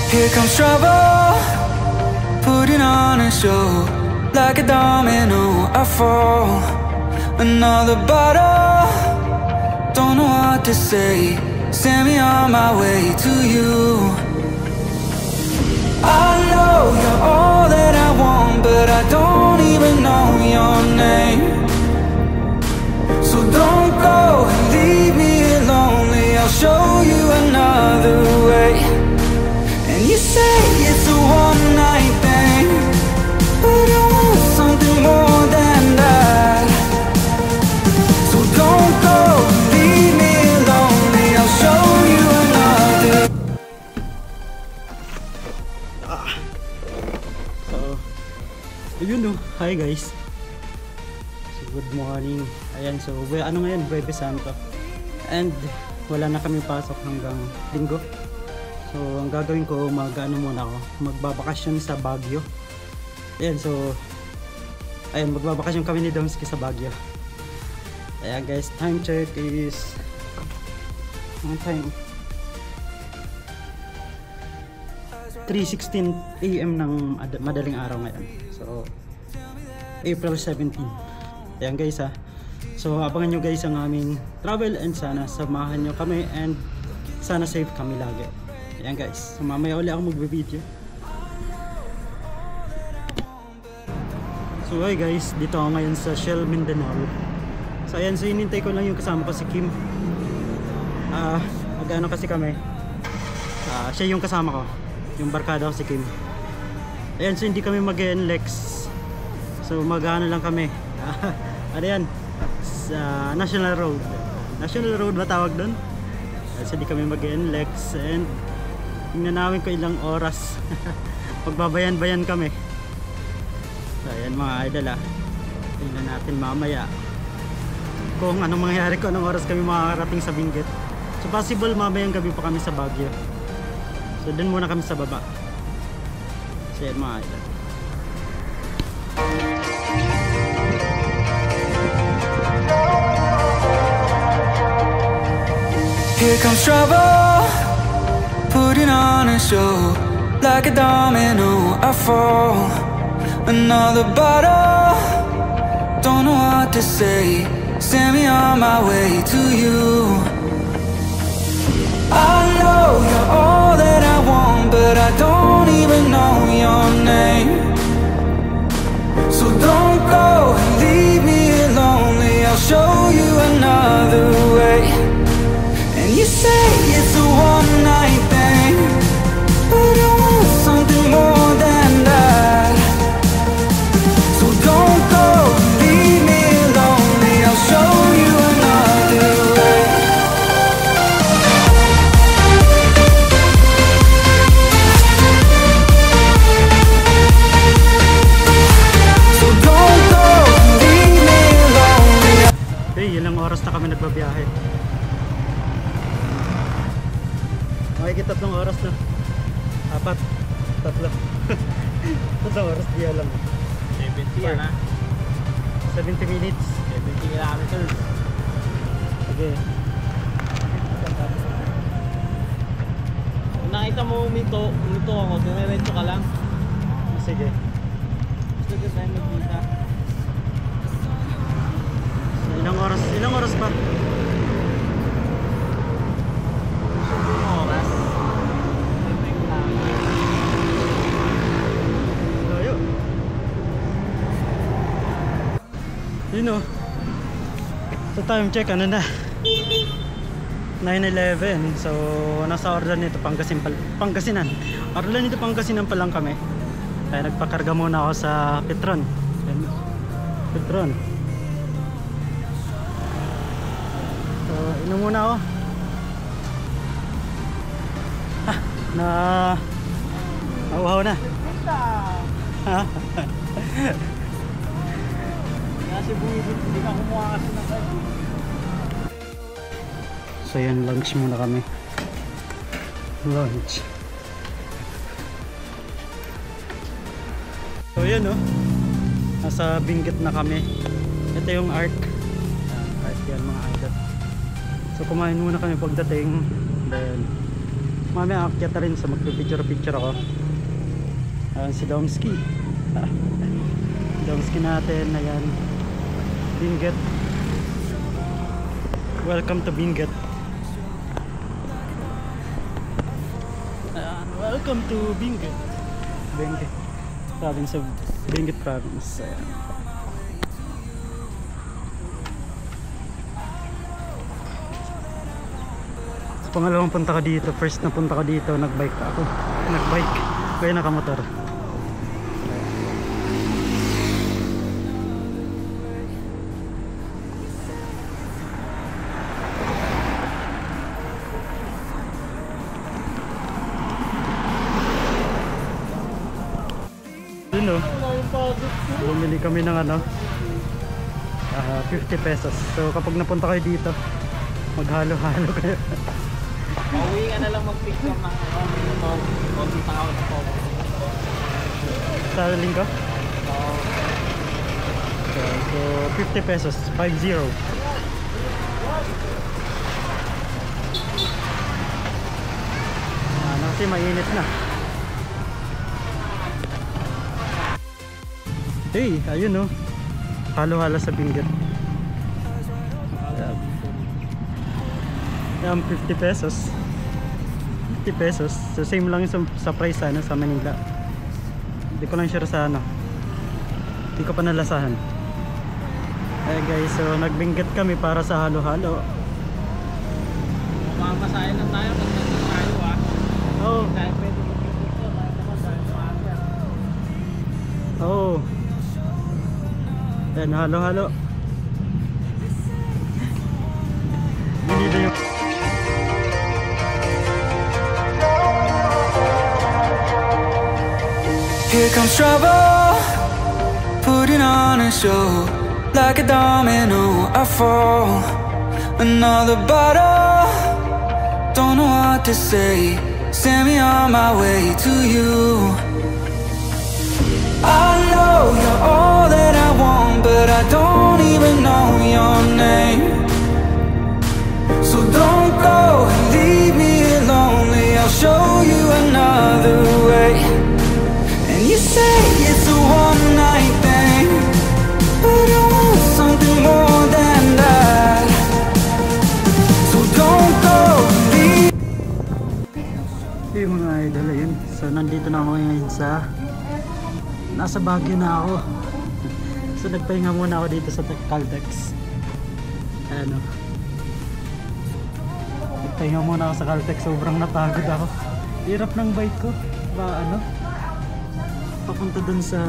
Here comes trouble, putting on a show. Like a domino, I fall. Another bottle, don't know what to say. Send me on my way to you. I know you're all that I want, but I don't even know your name. So don't go and leave me lonely, I'll show you another way. And you say it's a one-night thing, but I want something more than that. So don't go and leave me lonely, I'll show you another. So, ayun no. Hi guys. So, good morning. Ayan, so ano ngayon? Huwebes Santo. And wala na kami pasok hanggang Linggo. So, ang gagawin ko, muna ako. Magbabakasyon sa Baguio. Ayan, so ayan, magbabakasyon kami ni Domski sa Baguio. Ayan guys, time check is ang time 3:16 AM ng madaling araw ngayon. So, April 17. Ayan guys ha. So, abangan nyo guys ang aming travel and sana samahan nyo kami and sana safe kami lagi. Ayan guys. So, mamaya ulit ako magbe-video. So, hi guys. Dito ako ngayon sa Shell Mindanao. So, ayan. So, inintay ko lang yung kasama ko si Kim. Mag-ano kasi kami. Siya yung kasama ko. Yung barkada ko si Kim. Ayan. So, hindi kami mag-NLEX. So, mag-ano lang kami. Ano yan? Sa National Road. National Road ba tawag doon? So, hindi kami mag-NLEX. And tingnan namin ko ilang oras. Pagbabayan-bayan kami. So, ayan mga idol tingnan natin mamaya kung anong mangyayari, ko anong oras kami makakarating sa Benguet. So, possible mamayang gabi pa kami sa Baguio. So, dun muna kami sa baba. So, ayan mga idol. Here comes trouble, putting on a show. Like a domino, I fall. Another bottle, don't know what to say. Send me on my way to you. I know you're all that I want, but I don't even know your name. So don't go and leave me lonely, I'll show you another way. And you say it's a one-night thing, but I want something more than that. So don't go and leave me lonely, I'll show you another way. So don't go and leave me lonely. Hey, ilang oras na kami nagbabiyahe. Makikita 3 oras na. 4. 3. 3 oras diya lang. 70 yan ha. 70 minutes. 70 kilometers. Okay. Kung nakita mo umito ako, dire-retso ka lang. Sige. Gusto ka tayo magkita. So, ilang oras pa? Oras. Layo. Yun o. So time check, ano na? 9:11. So nasa Orlan nito Pangasinan. Orlan nito Pangasinan pa lang kami. Kaya nagpakarga muna ako sa Petron. Petron. So inom muna ako. Nauhaw na. Ha? Kasi buwisit, hindi ka kumuha kasi ng kayo. So yan, lunch muna kami. Lunch. So yan o. Nasa Benguet na kami. Ito yung Arc. Arc yan mga idol. So kumain muna kami pagdating. Then mamaya aakyat na rin sa magpipicture ako. Si Domski. Domski natin, ayan. Benguet. Welcome to Benguet. Welcome to Benguet. Benguet province of Benguet province. Ayan. So, pangalawang punta ko dito. First na punta ko dito, nagbike ako. Nagbike. Kaya nakamotor. Yun o, bumili kami ng ano, 50 pesos. So kapag napunta kayo dito, maghalo-halo kayo. Pauwi ka na lang mag-picture ng konti tao sa photo. Sa linggo? So 50 pesos, 50. Kasi mainit na. Hey, ayun o. Halo-halo sa Benguet. Yan, 50 pesos. 50 pesos. So same lang sa price ano, sa Manila. Hindi ko lang sure sa ano. Hindi ko pa nalasahan. Guys, so nag-Benguet kami para sa halo-halo. Mamasahin lang tayo pag nandun tayo Oo. Dahil pwede mag-picture tayo naman dahil maaga. Oo. Yan, halo-halo. Binida yung Here comes trouble, putting on a show. Like a domino, I fall. Another bottle, don't know what to say. Send me on my way to you. I know you're all that I want, but I don't even know your name. So don't go and leave me here lonely. I'll show you another way. And you say it's a one-night thing, but I want something more than that. So don't go and leave. Hey mga idol, ayun. So nandito na ako ngayon sa nasa Baguio na ako. So nagpahinga muna ako dito sa Caltex. Ano, nagpahinga muna ako sa Caltex. Sobrang napagod ako. Hirap ng bike ko. Ano, papunta dun sa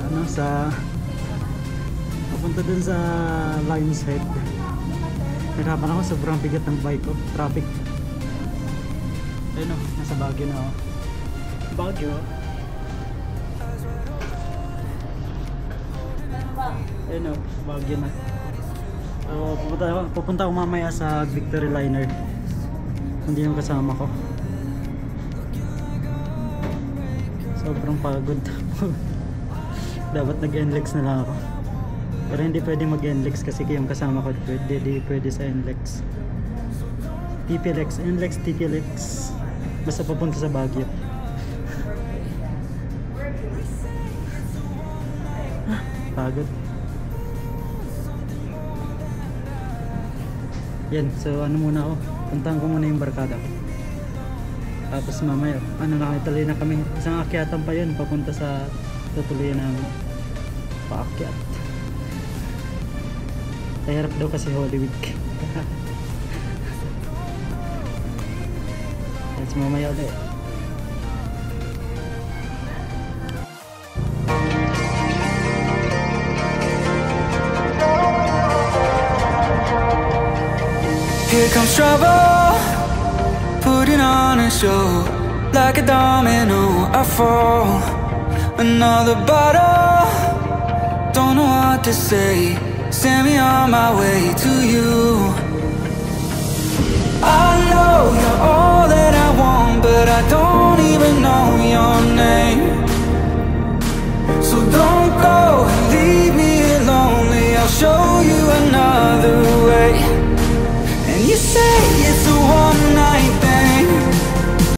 ano, papunta dun sa Lions Head. Hirapan ako, sobrang bigat ng bike ko. Traffic. Ayun o, nasa Baguio na ako. Baguio. Ayun o, Baguio na. So pupunta ako mamaya sa Victory Liner. Hindi yung kasama ko. Sobrang pagod. Dapat nag-NLEX na lang ako. Pero hindi pwedeng mag-NLEX kasi yung kasama ko pwede sa NLEX. TPLEX, NLEX, TPLEX. Basta papunta sa Baguio. Pagod. Yan, so ano muna ako, puntahan ko muna yung barkada ko. Tapos mamaya, ano, nakituloy na kami. Isang akyatan pa yun, papunta sa tutuloy ng paakyat. Kahirap daw kasi Holy Week. Let's mamaya ulit. Here comes trouble, putting on a show. Like a domino, I fall. Another bottle, don't know what to say. Send me on my way to you. I know you're all that I want, but I don't even know your name. So don't go and leave me here lonely. I'll show you another way. And you say it's a one-night